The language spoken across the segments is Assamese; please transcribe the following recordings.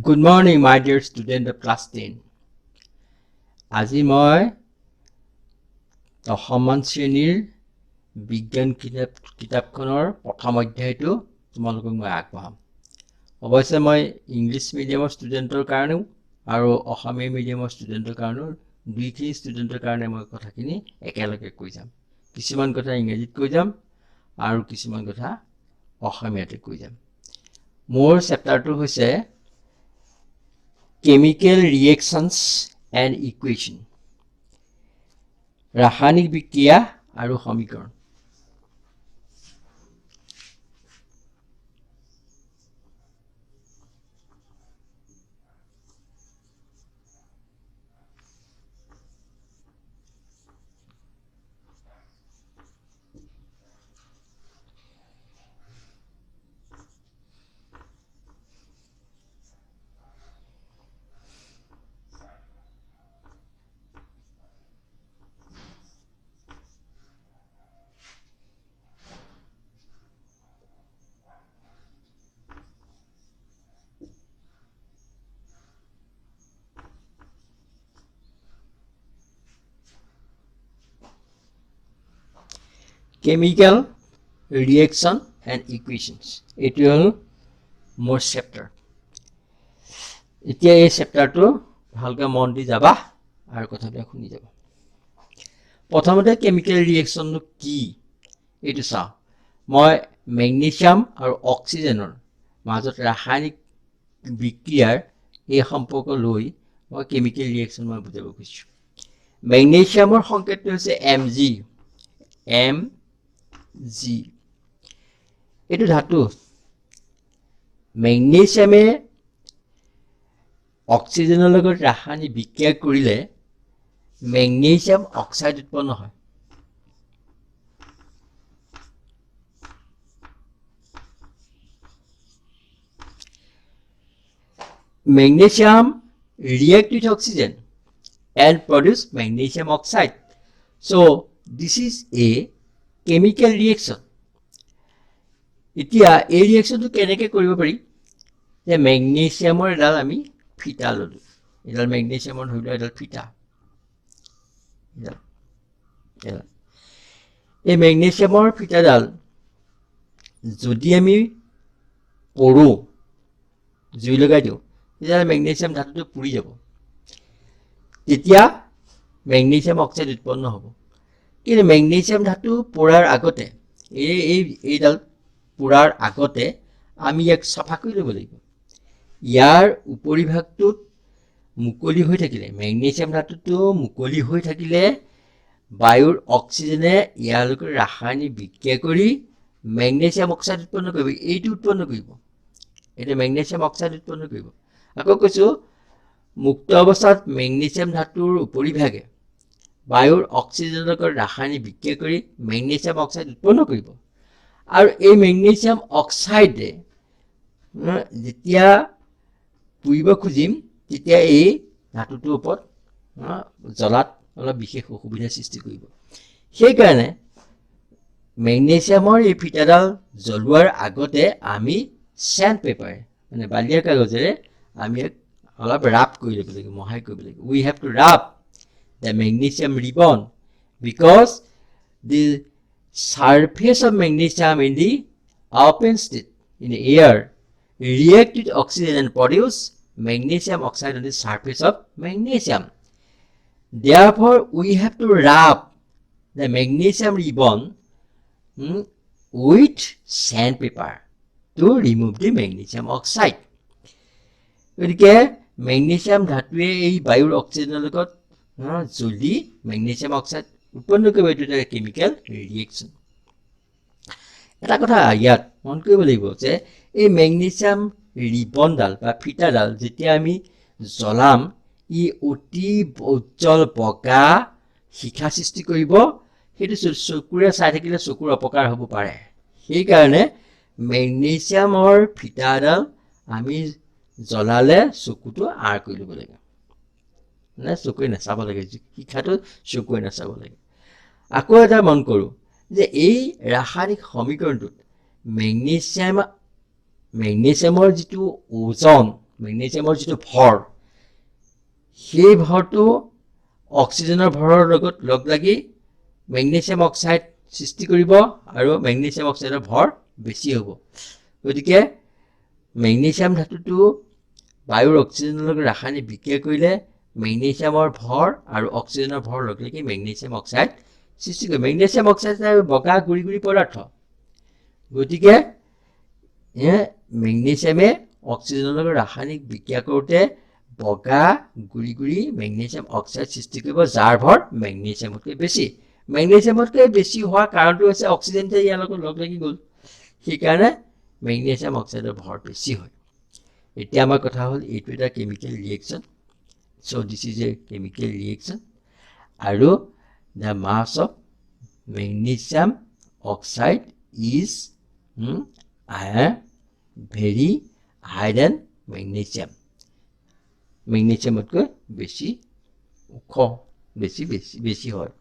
Good morning, my dear student of class 10. আজি মই দশমমান শ্ৰেণীৰ বিজ্ঞান কিতাপখনৰ প্ৰথম অধ্যায়টো তোমালোকক মই আগবঢ়াম। অৱশ্যে মই ইংলিছ মিডিয়ামৰ ষ্টুডেণ্টৰ কাৰণেও আৰু অসমীয়া মিডিয়ামৰ ষ্টুডেণ্টৰ কাৰণেও দুইখিনি ষ্টুডেণ্টৰ কাৰণে মই কথাখিনি একেলগে কৈ যাম। কিছুমান কথা ইংৰাজীত কৈ যাম আৰু কিছুমান কথা অসমীয়াতে কৈ যাম। মোৰ চেপ্টাৰটো হৈছে Chemical reactions and equation. ৰাসায়নিক বিক্ৰিয়া আৰু সমীকৰণ। Chemical reaction and equations. It will more chapter. এতিয়া এই চেপ্টাৰটো ভালকৈ মন দি যাবা আৰু কথাবিলাক শুনি যাবা। প্ৰথমতে কেমিকেল ৰিয়েকশ্যনটো কি এইটো চাওঁ। মই মেগনেছিয়াম আৰু অক্সিজেনৰ মাজত ৰাসায়নিক বিক্ৰিয়াৰ এই সম্পৰ্ক লৈ মই কেমিকেল ৰিয়েকশ্যন মই বুজাব খুজিছোঁ। মেগনেছিয়ামৰ সংকেতটো হৈছে Mg। এইটো ধাতু। মেগনেছিয়ামে অক্সিজেনৰ লগত ৰাসায়নিক বিক্ৰিয়া কৰিলে মেগনেছিয়াম অক্সাইড উৎপন্ন হয়। Magnesium react with oxygen and produce magnesium oxide. So this is a chemical reaction. এতিয়া এই ৰিয়েকশ্যনটো কেনেকৈ কৰিব পাৰি যে মেগনেছিয়ামৰ এডাল আমি ফিটা ল'লোঁ। এডাল মেগনেছিয়ামৰ ধৰি লোৱা এডাল ফিটা। এই মেগনেছিয়ামৰ ফিটাডাল যদি আমি পৰোঁ জুই লগাই দিওঁ তেতিয়াহ'লে মেগনেছিয়াম ধাতুটো পুৰি যাব। তেতিয়া মেগনেছিয়াম অক্সাইড উৎপন্ন হ'ব। কিন্তু মেগনেছিয়াম ধাতু পৰাৰ আগতে এইডাল পুৰাৰ আগতে আমি ইয়াক চাফা কৰি ল'ব লাগিব। ইয়াৰ উপৰিভাগটোত মুকলি হৈ থাকিলে মেগনেছিয়াম ধাতুটো মুকলি হৈ থাকিলে বায়ুৰ অক্সিজেনে ইয়ালৈকে ৰাসায়নিক বিক্ৰিয়া কৰি মেগনেছিয়াম অক্সাইড উৎপন্ন কৰিব। এইটো উৎপন্ন কৰিব, এইটো মেগনেছিয়াম অক্সাইড উৎপন্ন কৰিব। আকৌ কৈছোঁ মুক্ত অৱস্থাত মেগনেছিয়াম ধাতুৰ উপৰিভাগে বায়ুৰ অক্সিজেনৰ লগত ৰাসায়নিক বিক্ৰিয়া কৰি মেগনেছিয়াম অক্সাইড উৎপন্ন কৰিব। আৰু এই মেগনেছিয়াম অক্সাইডে যেতিয়া পুৰিব খুজিম তেতিয়া এই ধাতুটোৰ ওপৰত জ্বলাত অলপ বিশেষ অসুবিধাৰ সৃষ্টি কৰিব। সেইকাৰণে মেগনেছিয়ামৰ এই ফিটাডাল জ্বলোৱাৰ আগতে আমি চেণ্ড পেপাৰ মানে বালিয়া কাগজেৰে আমি অলপ ৰাপ কৰি ল'ব লাগিব, মহাই কৰিব লাগিব। We have to rub the magnesium ribbon because the surface of magnesium in the open state in the air react with oxygen and produce magnesium oxide on the surface of magnesium. Therefore, we have to rub the magnesium ribbon with sandpaper to remove the magnesium oxide. গতিকে মেগনেছিয়াম ধাতুৱে এই বায়ুৰ অক্সিজেনৰ লগত জ্বলি মেগনেছিয়াম অক্সাইড উৎপন্ন কৰিব। এইটো এটা কেমিকেল ৰিয়েকশ্যন। এটা কথা ইয়াত মন কৰিব লাগিব যে এই মেগনেছিয়াম ৰিবনডাল বা ফিটাডাল যেতিয়া আমি জ্বলাম ই অতি উজ্জ্বল বগা শিখা সৃষ্টি কৰিব। সেইটো চকুৰে চাই থাকিলে চকুৰ অপকাৰ হ'ব পাৰে। সেইকাৰণে মেগনেছিয়ামৰ ফিটাডাল আমি জ্বলালে চকুটো আঁৰ কৰি ল'ব লাগে, মানে চকুৱে নাচাব লাগে, শিখাটো চকুৱে নাচাব লাগে। আকৌ এটা মন কৰোঁ যে এই ৰাসায়নিক সমীকৰণটোত মেগনেছিয়ামৰ যিটো ওজন মেগনেছিয়ামৰ যিটো ভৰ সেই ভৰটো অক্সিজেনৰ ভৰৰ লগত লগ লাগি মেগনেছিয়াম অক্সাইড সৃষ্টি কৰিব আৰু মেগনেছিয়াম অক্সাইডৰ ভৰ বেছি হ'ব গতিকে মেগনেছিয়াম ধাতুটো বায়ুৰ অক্সিজেনৰ লগত ৰাসায়নিক বিক্ৰিয়া কৰিলে মেগনেছিয়ামৰ ভৰ আৰু অক্সিজেনৰ ভৰ লগ লাগি মেগনেছিয়াম অক্সাইড সৃষ্টি কৰে মেগনেছিয়াম অক্সাইড বগা গুৰি গুৰি পদাৰ্থ গতিকে মেগনেছিয়ামে অক্সিজেনৰ লগত ৰাসায়নিক বিক্ৰিয়া কৰোঁতে বগা গুৰি গুৰি মেগনেছিয়াম অক্সাইড সৃষ্টি কৰিব যাৰ ভৰ মেগনেছিয়ামতকৈ বেছি মেগনেছিয়ামতকৈ বেছি হোৱাৰ কাৰণটো হৈছে অক্সিজেনটো ইয়াৰ লগত লগ লাগি গ'ল সেইকাৰণে মেগনেছিয়াম অক্সাইডৰ ভৰ বেছি হয় এতিয়া আমাৰ কথা হ'ল এইটো এটা chemical reaction so this is a chemical reaction আৰু the mass of magnesium oxide is very higher than magnesium মেগনেছিয়ামতকৈ বেছি ওখ বেছি হয়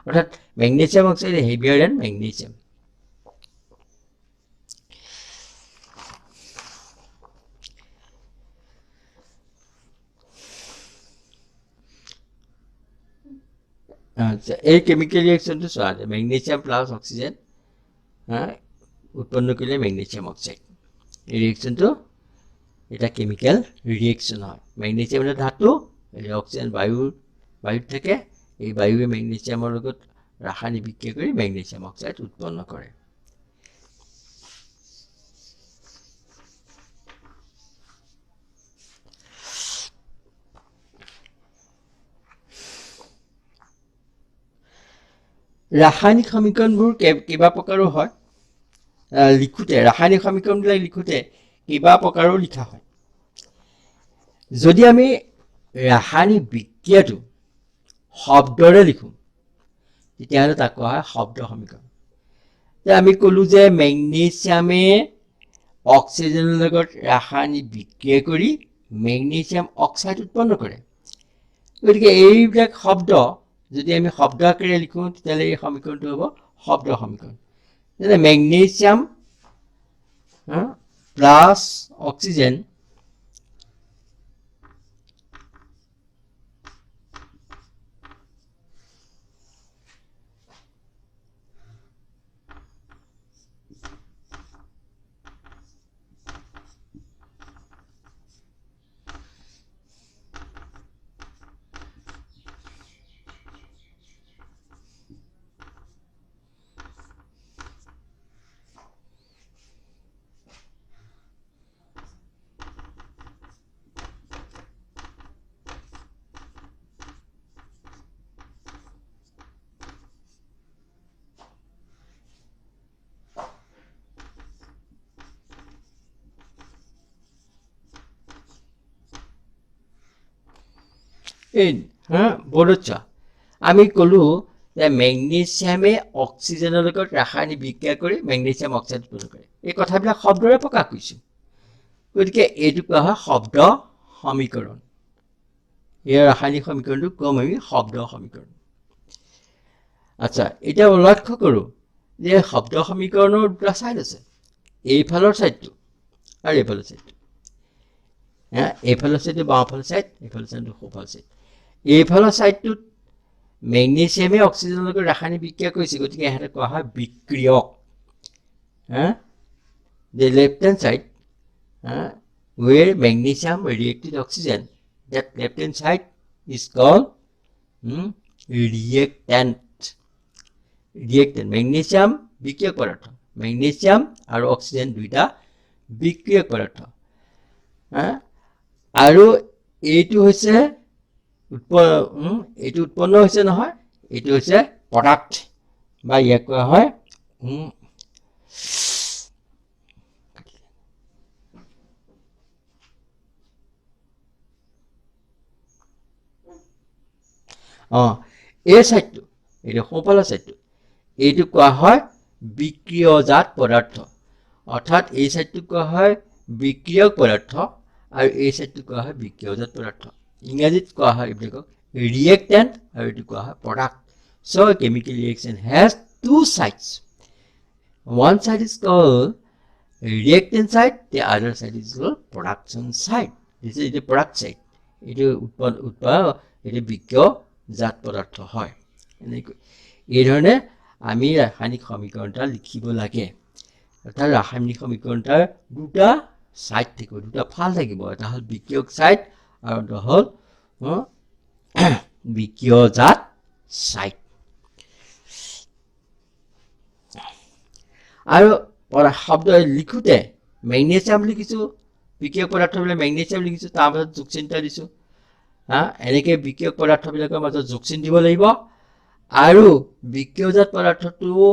অৰ্থাৎ মেগনেছিয়াম অক্সাইড হেভিয়াৰ দেন মেগনেছিয়াম এই কেমিকেল ৰিয়েকশ্যনটো চোৱা যায় মেগনেছিয়াম প্লাছ অক্সিজেন উৎপন্ন কৰিলে মেগনেছিয়াম অক্সাইড এই ৰিয়েকশ্যনটো এটা কেমিকেল ৰিয়েকশ্যন হয় মেগনেছিয়াম এটা ধাতু এই অক্সিজেন বায়ুত থাকে এই বায়ুৱে মেগনেছিয়ামৰ লগত ৰাসায়নিক বিক্ৰিয়া কৰি মেগনেছিয়াম অক্সাইড উৎপন্ন কৰে ৰাসায়নিক সমীকৰণবোৰ কেইবা প্ৰকাৰো হয় লিখোঁতে ৰাসায়নিক সমীকৰণবিলাক লিখোঁতে কেইবা প্ৰকাৰো লিখা হয় যদি আমি ৰাসায়নিক বিক্ৰিয়াটো শব্দৰে লিখোঁ তেতিয়াহ'লে তাক কোৱা হয় শব্দ সমীকৰণ আমি ক'লোঁ যে মেগনেছিয়ামে অক্সিজেনৰ লগত ৰাসায়নিক বিক্ৰিয়া কৰি মেগনেছিয়াম অক্সাইড উৎপন্ন কৰে গতিকে এইবিলাক শব্দ যদি আমি শব্দ আকাৰে লিখোঁ তেতিয়াহ'লে এই সমীকৰণটো হ'ব শব্দ সমীকৰণ যেনে মেগনেছিয়াম প্লাছ অক্সিজেন বৰচা আমি ক'লোঁ যে মেগনেছিয়ামে অক্সিজেনৰ লগত ৰাসায়নিক বিক্ৰিয়া কৰি মেগনেছিয়াম অক্সাইড উৎপন্ন কৰে এই কথাবিলাক শব্দৰে প্ৰকাশ কৰিছোঁ গতিকে এইটো কোৱা হয় শব্দ সমীকৰণ এই ৰাসায়নিক সমীকৰণটো কম আমি শব্দ সমীকৰণ আচ্ছা এতিয়া লক্ষ্য কৰোঁ যে শব্দ সমীকৰণৰ দুটা ছাইড আছে এইফালৰ ছাইডটো আৰু এইফালৰ ছাইডটো এইফালৰ ছাইডটো বাওঁফালৰ ছাইড এইফালৰ ছাইডটো সোঁফালৰ ছাইড এইফালৰ ছাইডটোত মেগনেছিয়ামে অক্সিজেনৰ লগত ৰাসায়নিক বিক্ৰিয়া কৰিছে গতিকে ইহঁতে কোৱা হয় বিক্ৰিয়ক the left hand side where magnesium reacted oxygen that left hand side is called reactant magnesium বিক্রিয়ক পদার্থ magnesium আৰু অক্সিজেন দুইটা বিক্ৰিয়ক পদাৰ্থ আৰু এইটো হৈছে এইটো উৎপন্ন হৈছে নহয় এইটো হৈছে প্ৰডাক্ট বা ইয়াক কোৱা হয় এই সাইডটো এইটো সোঁফালৰ সাইডটো এইটো কোৱা হয় বিক্ৰিয়জাত পদাৰ্থ অৰ্থাৎ এই সাইডটো কোৱা হয় বিক্ৰিয়ক পদাৰ্থ আৰু এই সাইডটো কোৱা হয় বিক্ৰিয়জাত পদাৰ্থ ইংৰাজীত কোৱা হয় এইবিলাকক ৰিয়েক্টেণ্ট আৰু এইটো কোৱা হয় product so a chemical reaction has two sides one side is called reactant side, the other side is called production side. This is the product side. It is বিক্ৰয়জাত পদাৰ্থ হয় এনেকৈ এই ধৰণে আমি ৰাসায়নিক সমীকৰণটা লিখিব লাগে অৰ্থাৎ ৰাসায়নিক সমীকৰণটাৰ দুটা সাইড থাকিব দুটা ফাল থাকিব এটা হল বিক্ৰিয়ক সাইড আৰু এটা হল বিক্ৰয়জাত সাইড আৰু শব্দ লিখোতে ম্যাগনেসিয়াম লিখিছো বিক্ৰিয়ক পদাৰ্থবিলাক ম্যাগনেসিয়াম লিখিছো তাৰ মাজত যোগচিহ্ন দিছো এনেকে বিক্ৰিয়ক পদাৰ্থবিলাকৰ মাজত যোগচিহ্ন দিব লাগিব আৰু বিক্ৰিয়জাত পদাৰ্থটো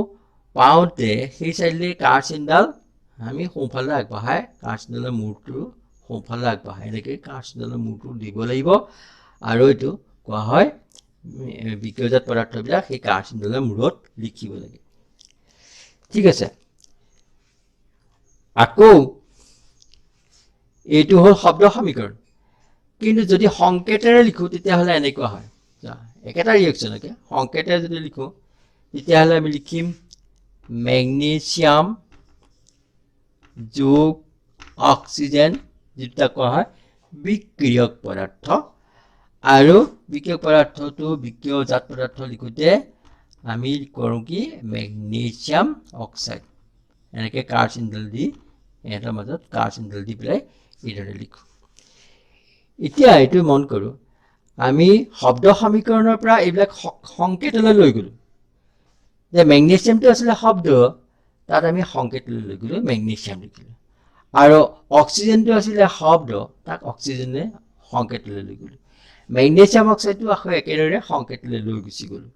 পাওঁতে সেই সাইডলে কাৰ্চিনডাল আমি সোঁফালে আগবঢ়াই কাৰ্চিনডালৰ মূৰটো সোঁফালে আগবঢ়াই এনেকে কাৰ্চিনডালৰ মূৰটো দিব লাগিব আৰু এটো কোৱা হয় বিক্ৰিয়জাত পদাৰ্থবিলাক সেই কাৰ্চিনডালৰ মূৰত লিখিব লাগে ঠিক আছে আকৌ এইটো হল শব্দ সমীকৰণ কিন্তু যদি সংকেতেৰে লিখো তেতিয়া হলে এনেকুৱা হয় একেটা ৰিঅ্যাকচনকে সংকেতেৰে যদি লিখো তেতিয়া হলে আমি লিখিম ম্যাগনেসিয়াম যোগ অক্সিজেন যেটা কোৱা হয় বিক্ৰিয়ক পদাৰ্থ আৰু বিক্ৰিয়ক পদাৰ্থটো বিক্ৰিয়জাত পদাৰ্থ লিখোতে আমি কৰো কি ম্যাগনেসিয়াম অক্সাইড এনেকে কাৰ্চিনডাল দি এটা মাজত কাৰ্চিনডাল দি প্লাই ইদৰে লিখো এতিয়া এটো মন কৰো আমি শব্দ সমীকৰণৰ পৰা এইবিলাক সংকেতলৈ লৈ গলো যে ম্যাগনেসিয়ামটো আসলে শব্দ তাত আমি সংকেতলৈ লৈ গলো ম্যাগনেসিয়াম লিখিলো আৰু অক্সিজেনটো আসলে শব্দ তাক অক্সিজেনে সংকেতলৈ লৈ গলো ম্যাগনেসিয়াম অক্সাইডটো আকৌ একেদৰে সংকেতলৈ লৈ গুচি গলো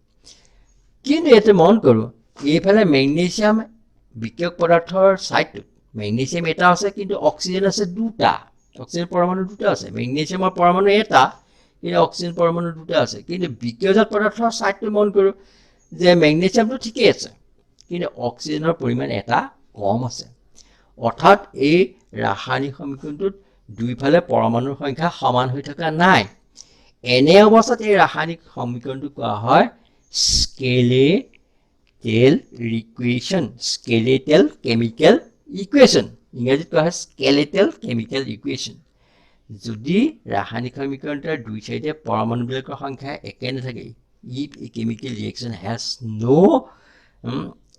কিন্তু এতে মন কৰো এইফালে ম্যাগনেসিয়াম বিক্ৰিয়ক পদাৰ্থৰ সাইডটো ম্যাগনেসিয়াম এটা আছে কিন্তু অক্সিজেন আছে দুটা অক্সিজেন পৰমাণু দুটা আছে ম্যাগনেসিয়ামৰ পৰমাণু এটা কিন্তু অক্সিজেন পৰমাণু দুটা আছে কিন্তু বিক্ৰিয়জাত পদাৰ্থৰ সাইডটো মন কৰো যে ম্যাগনেসিয়ামটো ঠিকই আছে কিন্তু অক্সিজেনৰ পৰিমাণ এটা কম আছে অৰ্থাৎ এই ৰাসায়নিক সমীকৰণটোত দুইফালে পৰমাণুৰ সংখ্যা সমান হৈ থকা নাই এনে অৱস্থাত এই ৰাসায়নিক সমীকৰণটো কোৱা হয় স্কেলেটেল ইকুৱেশ্যন স্কেলেটেল কেমিক্যাল ইকুৱেশ্যন ইংৰাজীত কোৱা হয় স্কেলেটেল কেমিক্যাল ইকুৱেশ্যন যদি ৰাসায়নিক সমীকৰণটাৰ দুই সাইডে পৰমাণুবিলাকৰ সংখ্যা একে নাথাকে if a chemical reaction has no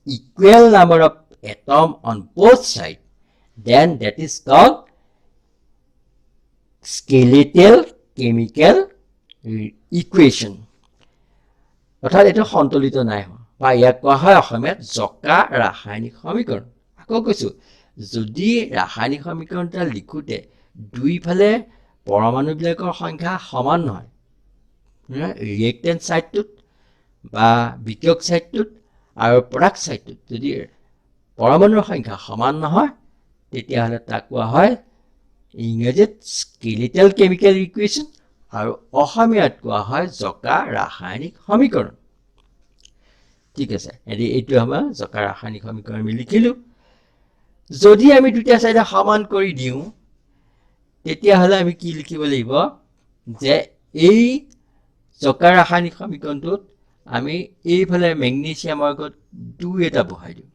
equal number of atom on both sides then that is called skeletal chemical equation অৰ্থাৎ এটা সন্তুলিত নাই বা ইয়াক কোৱা হয় অসমীয়াত জকা ৰাসায়নিক সমীকৰণ আকৌ কৈছো যদি ৰাসায়নিক সমীকৰণটা লিখোতে দুইফালে পৰমাণুবিলাকৰ সংখ্যা সমান নহয় reactant সাইডটোত বা বিক্ৰিয়ক সাইডটোত আৰু প্ৰডাক্ট সাইডটোত যদি পৰমাণুৰ সংখ্যা সমান নহয় তেতিয়া হলে তাক কোৱা হয় ইংৰাজীত স্কেলেটাল কেমিক্যাল ইকুৱেশ্যন আৰু অসমীয়াত কোৱা হয় জকা ৰাসায়নিক সমীকৰণ ঠিক আছে এইটো আমাৰ জকা ৰাসায়নিক সমীকৰণ আমি লিখিলো যদি আমি দুটা সাইডে সমান কৰি দিও তেতিয়া হলে আমি কি লিখিব লাগিব যে এই জকা ৰাসায়নিক সমীকৰণটোত আমি এইফালে ম্যাগনেসিয়ামৰ আগত 2 এটা বহাই দিও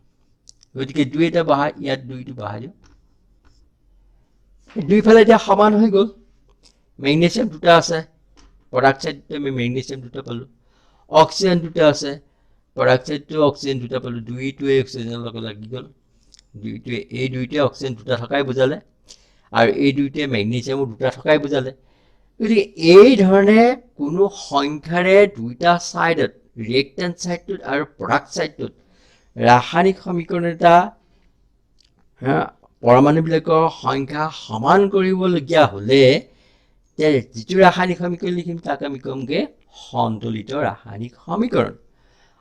গতিকে 2 এটা বহাই ইয়াত 2 টো বহাই দিও দুইফালে এটা সমান হৈ গল ম্যাগনেসিয়াম দুটা আছে প্ৰডাক্ট সাইডতে আমি ম্যাগনেসিয়াম দুটা পালো অক্সিজেন দুটা আছে প্ৰডাক্ট সাইডতে অক্সিজেন দুটা পালো দুইটোৱে অক্সিজেনৰ লগত লাগি গল দুইটোৱে অক্সিজেন দুটা থকাই বুজালে আৰু এই দুইটোৱে ম্যাগনেসিয়াম দুটা থকাই বুজালে গতিকে এই ধৰণে কোনো সংখ্যাৰে দুইটা সাইডত ৰিয়েক্টেন্ট সাইডটোত আৰু প্ৰডাক্ট সাইডটোত ৰাসায়নিক সমীকৰণ এটা পৰমাণুবিলাকৰ সংখ্যা সমান কৰিবলগীয়া হলে তে যিটো ৰাসায়নিক সমীকৰণ লিখিম তাক আমি কমকে সন্তুলিত ৰাসায়নিক সমীকৰণ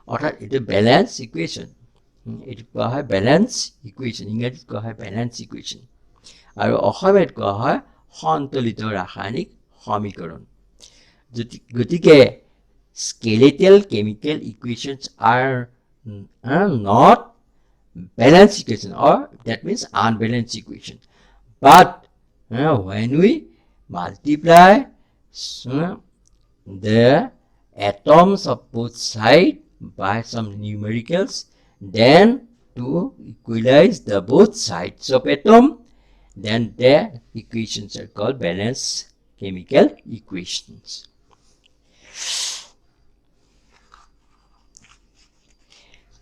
অৰ্থাৎ এটা ব্যালেন্স ইকুৱেশ্যন এটো কোৱা হয় ব্যালেন্স ইকুৱেশ্যন ইংৰাজীত কোৱা হয় ব্যালেন্স ইকুৱেশ্যন আৰু অসমীয়াত কোৱা হয় সন্তুলিত ৰাসায়নিক সমীকৰণ গতিকে skeletal chemical equations are not balanced equation or that means unbalanced equation but when we multiply the atoms of both sides by some numericals then to equalize the both sides of atom, then the equations are called balanced chemical equations.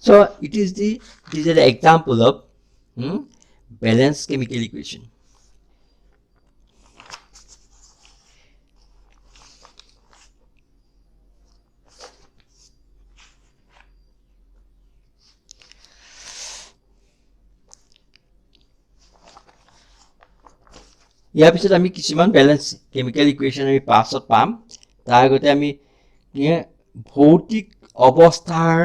So it is these are the example of balanced chemical equation. ইয়াৰ পিছত আমি কিছুমান ব্যালেন্স কেমিক্যাল ইকুৱেশ্যন আমি পাছত পাম তাৰ আগতে আমি ভৌতিক অৱস্থাৰ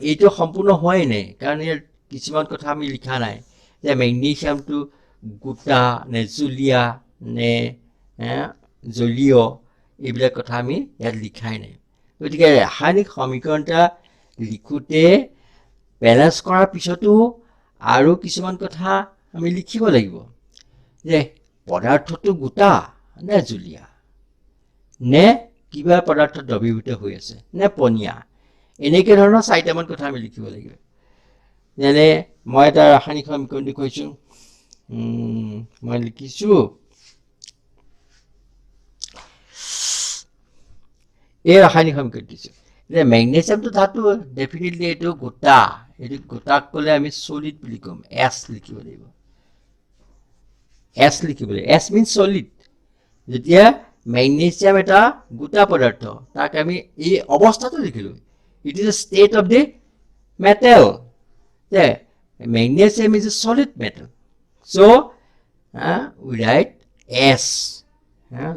এইটো সম্পূৰ্ণ হয় নাই কাৰণ ইয়াৰ কিছুমান কথা আমি লিখা নাই যে ম্যাগনেসিয়ামটো গোটা নে জুলিয়া নে জলীয় এইবিলাক কথা আমি ইয়াত লিখাই নাই গতিকে ৰাসায়নিক সমীকৰণটা লিখোতে ব্যালেন্স কৰাৰ পিছতো আৰু কিছুমান কথা আমি লিখিব লাগিব যে পদাৰ্থটো গোটা নে জুলিয়া নে কিবা পদাৰ্থ দ্ৰৱীভূত হৈ আছে নে পনীয়া এনেকে ধৰণৰ চাৰিটামান কথা আমি লিখিব লাগিব যেনে মই এটা ৰাসায়নিক সমীকৰণ দেখুৱাইছো মই লিখিছো এই ৰাসায়নিক সমীকৰণ দিছো যে ম্যাগনেসিয়ামটো ধাতু ডেফিনেটলি এটো গোটা ক'লে আমি সলিড বুলি কম এছ লিখিব লাগিব S লিখিবলে S means solid যেতিয়া magnesium এটা গোটা পদাৰ্থ তাক আমি এই অৱস্থাটো লিখিলো it is a state of the metal the magnesium is a solid metal so we write S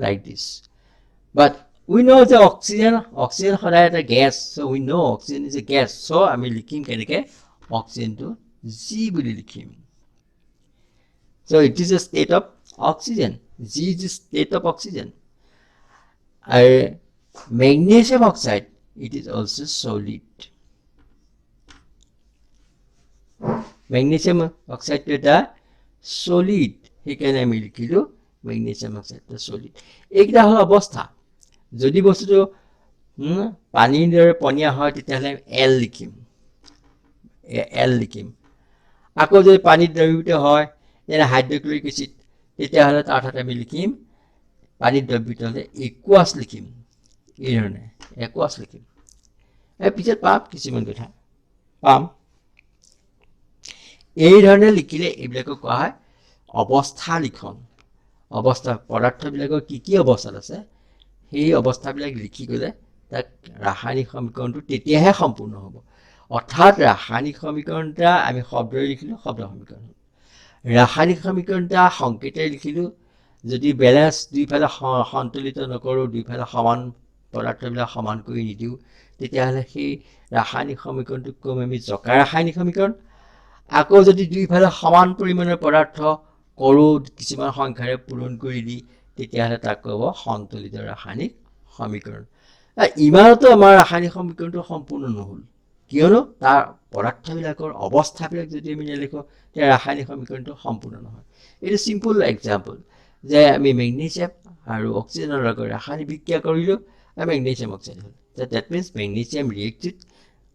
like this but we know the oxygen সদায় এটা gas so we know oxygen is a gas so আমি লিখিম কেনেকে oxygen to G বুলি লিখিম So it is a state of oxygen. G is a state of oxygen. Magnesium oxide, it is also solid. Magnesium oxide is a solid. He can amilkilo magnesium oxide is solid. Ekda hol obostha. Jodi bostuto pani dore ponia hoy titale L likhim. L likhim. Ako jodi pani dore hoy যেনে হাইড্রোক্লোরিক অ্যাসিড এটা হলে তার আমি লিখিম পানি দ্রবীভূত হলে একুয়াস লিখিম এই ধৰণে একুয়াস লিখিম এই পিছত পাম কিছুমান কথা পাম এই ধৰণে লিখিলে এইবিলাক কোৱা হয় অৱস্থা লিখন অৱস্থা পদাৰ্থবিলাকৰ কি অৱস্থাত আছে সেই অৱস্থাবিলাক লিখি গলে তাক ৰাসায়নিক সমীকৰণটো তেতিয়াহে সম্পূৰ্ণ হ'ব অৰ্থাৎ ৰাসায়নিক সমীকৰণটা আমি শব্দৰে লিখিলো শব্দ সমীকৰণ ৰাসায়নিক সমীকৰণটা সংকেতে লিখিলো যদি ব্যালেন্স দুইফালে সন্তুলিত নকৰো দুইফালে সমান পদাৰ্থবিলাক সমান কৰি নিদিও তেতিয়াহলে সেই ৰাসায়নিক সমীকৰণটো কম আমি জকা ৰাসায়নিক সমীকৰণ আকৌ যদি দুইফালে সমান পৰিমাণৰ পদাৰ্থ কৰো কিছুমান সংখ্যাৰে পূৰণ কৰি দি তেতিয়াহলে তাক ক'ব সন্তুলিত ৰাসায়নিক সমীকৰণ ইমানতো আমাৰ ৰাসায়নিক সমীকৰণটো সম্পূৰ্ণ নহল কিয়নো তাৰ পদাৰ্থবিলাকৰ অৱস্থাবিলাক যদি আমি লিখো তে ৰাসায়নিক সমীকৰণটো সম্পূৰ্ণ নহয় এটা সিম্পল এক্সাম্পল যে আমি ম্যাগনেসিয়াম আৰু অক্সিজেনৰ লগত ৰাসায়নিক বিক্ৰিয়া কৰিলো magnesium oxide hall that means magnesium reacts with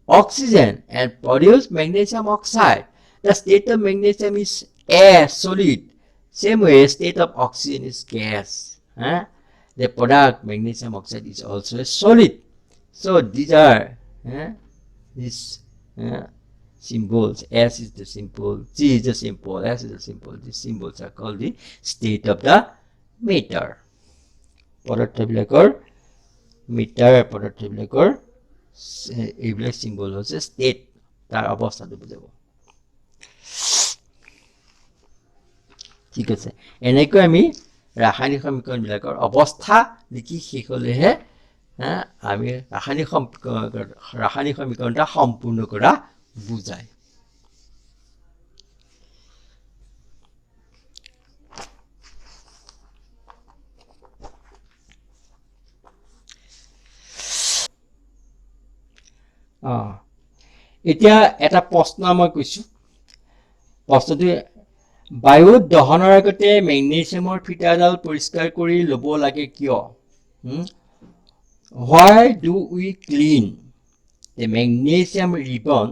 oxygen and produce magnesium oxide the state of magnesium is air solid same way state of oxygen is gas the product magnesium oxide is also a solid so these are these symbols S is the symbol G is the symbol S is the symbol these symbols are called the state of the matter পদাৰ্থবিলাকৰ মিটাৰ পদাৰ্থবিলাকৰ এইবিলাক সিম্বল হৈছে ষ্টেট তাৰ অৱস্থাটো বুজাব ঠিক আছে এনেকৈ আমি ৰাসায়নিক সমীকৰণবিলাকৰ অৱস্থা লিখি শেষ হ'লেহে আমি ৰাসায়নিক সমীকৰণটা সম্পূৰ্ণ কৰা বুজায় এতিয়া এটা প্ৰশ্ন মই কৈছো প্ৰশ্নটো বায়ু দহনৰ আগতে ম্যাগনেসিয়ামৰ ফিটাডাল পৰিষ্কাৰ কৰি লব লাগে কিয় why do we clean the magnesium ribbon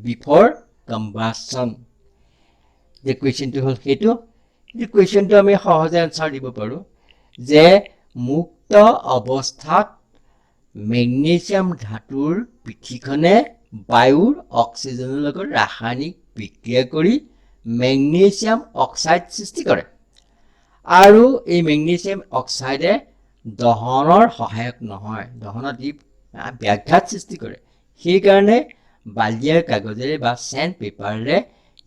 before combustion যে কুৱেশ্যনটো হ'ল সেইটো এই কুৱেশ্যনটো আমি সহজে আনচাৰ দিব পাৰোঁ যে মুক্ত অৱস্থাত মেগনেছিয়াম ধাতুৰ পিঠিখনে বায়ুৰ অক্সিজেনৰ লগত ৰাসায়নিক বিক্ৰিয়া কৰি মেগনেছিয়াম অক্সাইড সৃষ্টি কৰে আৰু এই মেগনেছিয়াম অক্সাইডে দহনৰ সহায়ক নহয় দহনত ই ব্যাঘাত সৃষ্টি কৰে সেইকাৰণে বালিয়াৰ কাগজেৰে বা চেণ্ড পেপাৰেৰে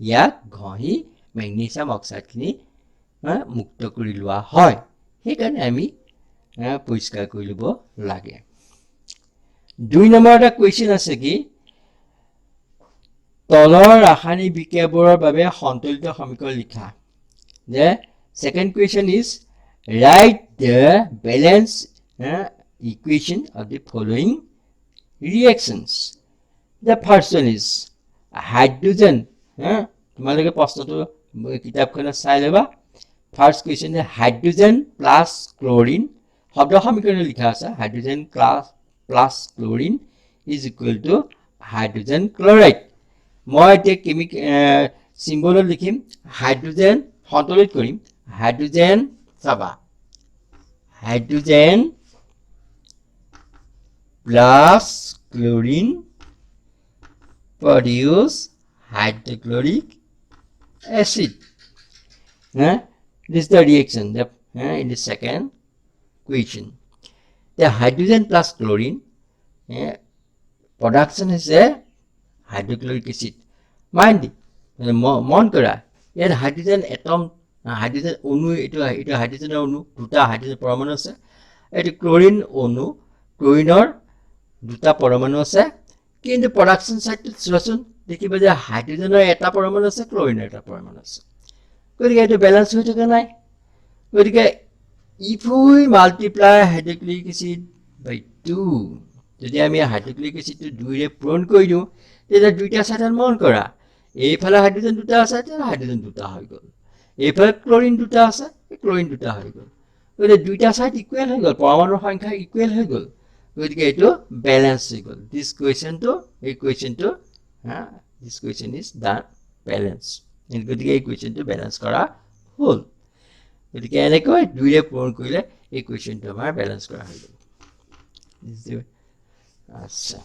ইয়াক ঘঁহি মেগনেছিয়াম অক্সাইডখিনি মুক্ত কৰি লোৱা হয় সেইকাৰণে আমি পৰিষ্কাৰ কৰি ল'ব লাগে 2 নম্বৰ এটা কুৱেশ্যন আছে কি তলৰ ৰাসায়নিক বিক্ৰিয়াবোৰৰ বাবে সন্তুলিত সমীকৰণ লিখা যে second question is write the balance equation of the following reactions the first one is hydrogen তোমালোকে প্ৰশ্নটো কিতাপখনত চাই ল'বা first question is hydrogen plus chlorine শব্দ সমীকৰণ লিখা আছে hydrogen plus chlorine is equal to hydrogen chloride মই এতিয়া কেমিক সিম্বলত লিখিম হাইড্ৰোজেন সন্তুলিত কৰিম হাইড্ৰোজেন চাবা hydrogen plus chlorine produce hydrochloric acid this is the reaction in the second equation the hydrogen plus chlorine production is a hydrochloric acid mind মন কৰা ইয়াত হাইড্ৰোজেন এটম হাইড্ৰোজেন অণু এটো হাইড্ৰোজেনৰ অণু দুটা হাইড্ৰোজেন পৰমাণু আছে এটো ক্লোৰিন অণু ক্লোৰিনৰ দুটা পৰমাণু আছে কিন্তু প্ৰডাকচন সাইডটো চোৱাচোন দেখিবা যে হাইড্ৰোজেনৰ এটা পৰমাণু আছে ক্লোৰিনৰ এটা পৰমাণু আছে গতিকে এটো ব্যালেন্স হৈ থকা নাই গতিকে if we multiply hydrochloric acid by 2 যদি আমি হাইড্ৰক্লোৰিক এসিডটো 2 ৰে পূৰণ কৰি দিওঁ তেতিয়া দুইটা সাইডত মন কৰা এইফালে হাইড্ৰোজেন দুটা আছে তেতিয়া হাইড্ৰোজেন দুটা হৈ গ'ল এইফালে ক্লোৰিন দুটা আছে ক্লোৰিন দুটা হৈ গ'ল গতিকে দুইটা সাইড ইকুৱেল হৈ গ'ল পৰমাণুৰ সংখ্যা ইকুৱেল হৈ গ'ল গতিকে এটো ব্যালেন্স হৈ গ'ল দিস কোৱেশ্চনটো এই কোৱেশ্চনটো this question is the balance গতিকে এই কোৱেশ্চনটো ব্যালেন্স কৰা হ'ল গতিকে এনেকৈ 2 ৰে পূৰণ কৰিলে এই কোৱেশ্চনটো আমাৰ ব্যালেন্স কৰা হৈ গ'ল আচ্ছা